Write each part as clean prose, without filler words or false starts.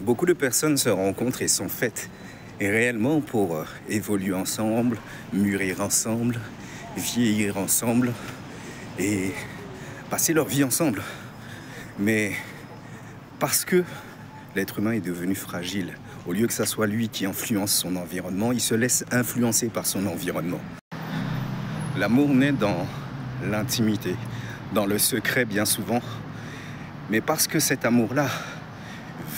Beaucoup de personnes se rencontrent et sont faites et réellement pour évoluer ensemble, mûrir ensemble, vieillir ensemble et passer leur vie ensemble. Mais parce que l'être humain est devenu fragile, au lieu que ça soit lui qui influence son environnement, il se laisse influencer par son environnement. L'amour naît dans l'intimité, dans le secret bien souvent, mais parce que cet amour-là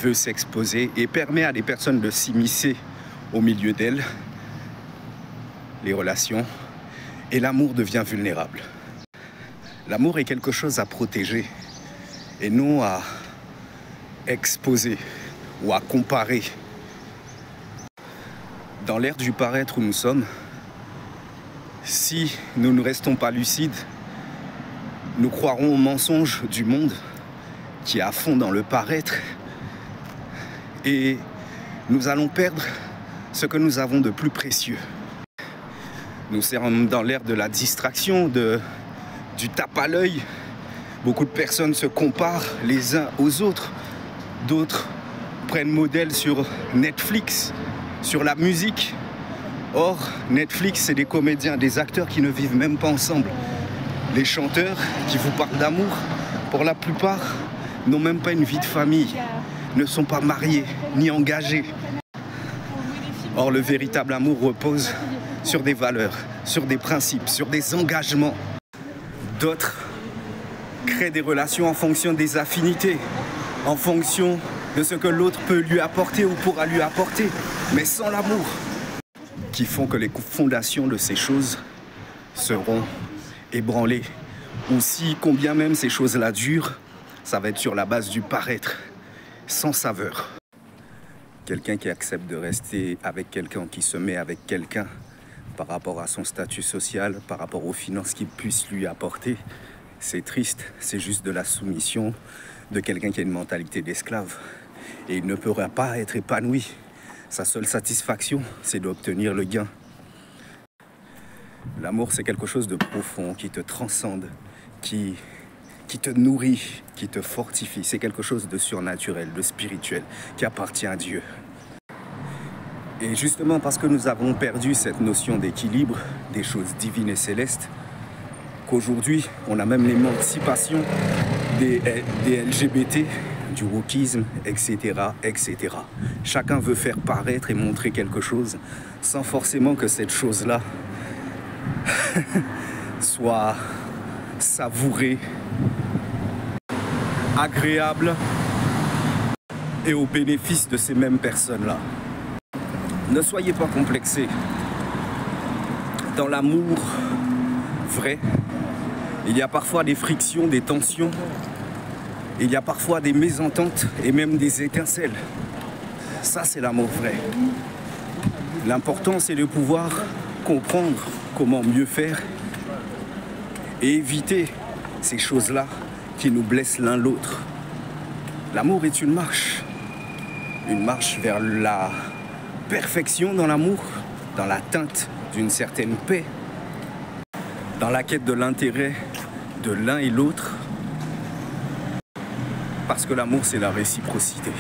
veut s'exposer et permet à des personnes de s'immiscer au milieu d'elles, les relations, et l'amour devient vulnérable. L'amour est quelque chose à protéger et non à exposer ou à comparer. Dans l'ère du paraître où nous sommes, si nous ne restons pas lucides, nous croirons aux mensonges du monde qui est à fond dans le paraître et nous allons perdre ce que nous avons de plus précieux. Nous sommes dans l'ère de la distraction, du tape à l'œil. Beaucoup de personnes se comparent les uns aux autres. D'autres prennent modèle sur Netflix, sur la musique. Or, Netflix, c'est des comédiens, des acteurs qui ne vivent même pas ensemble. Les chanteurs qui vous parlent d'amour, pour la plupart, n'ont même pas une vie de famille, ne sont pas mariés, ni engagés. Or, le véritable amour repose sur des valeurs, sur des principes, sur des engagements. D'autres créent des relations en fonction des affinités, en fonction de ce que l'autre peut lui apporter ou pourra lui apporter, mais sans l'amour, qui font que les fondations de ces choses seront ébranlées. Ou si, combien même ces choses-là durent, ça va être sur la base du paraître, sans saveur. Quelqu'un qui accepte de rester avec quelqu'un, qui se met avec quelqu'un par rapport à son statut social, par rapport aux finances qu'il puisse lui apporter, c'est triste, c'est juste de la soumission de quelqu'un qui a une mentalité d'esclave. Et il ne pourra pas être épanoui. Sa seule satisfaction, c'est d'obtenir le gain. L'amour, c'est quelque chose de profond, qui te transcende, qui te nourrit, qui te fortifie. C'est quelque chose de surnaturel, de spirituel, qui appartient à Dieu. Et justement parce que nous avons perdu cette notion d'équilibre, des choses divines et célestes, qu'aujourd'hui, on a même l'émancipation des LGBT, du wokisme, etc., etc. Chacun veut faire paraître et montrer quelque chose sans forcément que cette chose-là soit savourée, agréable et au bénéfice de ces mêmes personnes-là. Ne soyez pas complexés. Dans l'amour vrai, il y a parfois des frictions, des tensions. Il y a parfois des mésententes et même des étincelles. Ça, c'est l'amour vrai. L'important, c'est de pouvoir comprendre comment mieux faire et éviter ces choses-là qui nous blessent l'un l'autre. L'amour est une marche vers la perfection dans l'amour, dans l'atteinte d'une certaine paix, dans la quête de l'intérêt de l'un et l'autre. Parce que l'amour, c'est la réciprocité.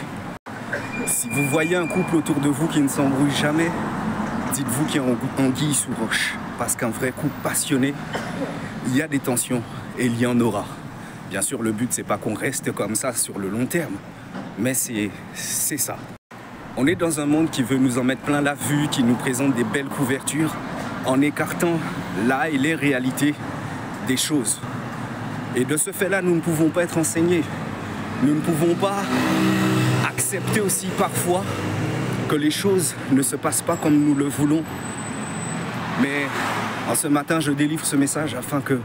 Si vous voyez un couple autour de vous qui ne s'embrouille jamais, dites-vous qu'il y a anguille sous roche. Parce qu'un vrai couple passionné, il y a des tensions et il y en aura. Bien sûr, le but, c'est pas qu'on reste comme ça sur le long terme, mais c'est ça. On est dans un monde qui veut nous en mettre plein la vue, qui nous présente des belles couvertures, en écartant là et les réalités des choses. Et de ce fait-là, nous ne pouvons pas être enseignés. Nous ne pouvons pas accepter aussi parfois que les choses ne se passent pas comme nous le voulons. Mais en ce matin, je délivre ce message afin que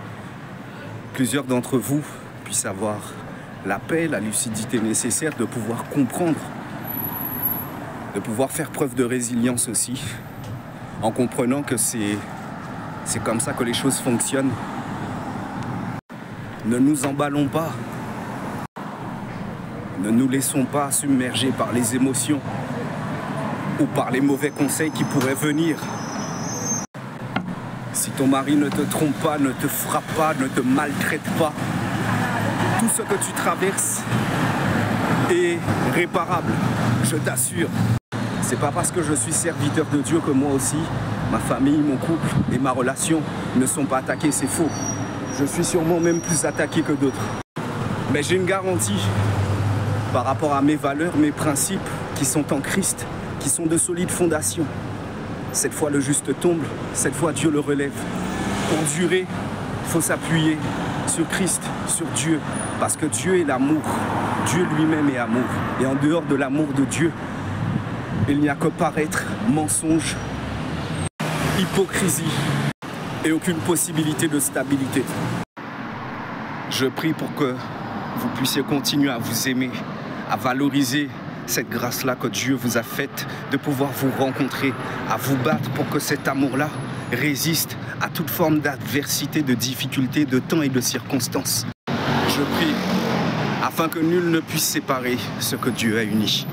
plusieurs d'entre vous puissent avoir la paix, la lucidité nécessaire de pouvoir comprendre, de pouvoir faire preuve de résilience aussi, en comprenant que c'est comme ça que les choses fonctionnent. Ne nous emballons pas. Ne nous laissons pas submerger par les émotions ou par les mauvais conseils qui pourraient venir. Si ton mari ne te trompe pas, ne te frappe pas, ne te maltraite pas, tout ce que tu traverses est réparable. Je t'assure, c'est pas parce que je suis serviteur de Dieu que moi aussi, ma famille, mon couple et ma relation ne sont pas attaqués, c'est faux. Je suis sûrement même plus attaqué que d'autres. Mais j'ai une garantie par rapport à mes valeurs, mes principes qui sont en Christ, qui sont de solides fondations. Cette fois le juste tombe, cette fois Dieu le relève. Pour durer, il faut s'appuyer sur Christ, sur Dieu, parce que Dieu est l'amour. Dieu lui-même est amour. Et en dehors de l'amour de Dieu, il n'y a que paraître, mensonge, hypocrisie et aucune possibilité de stabilité. Je prie pour que vous puissiez continuer à vous aimer, à valoriser cette grâce-là que Dieu vous a faite, de pouvoir vous rencontrer, à vous battre pour que cet amour-là résiste à toute forme d'adversité, de difficulté, de temps et de circonstances. Je prie afin que nul ne puisse séparer ce que Dieu a uni.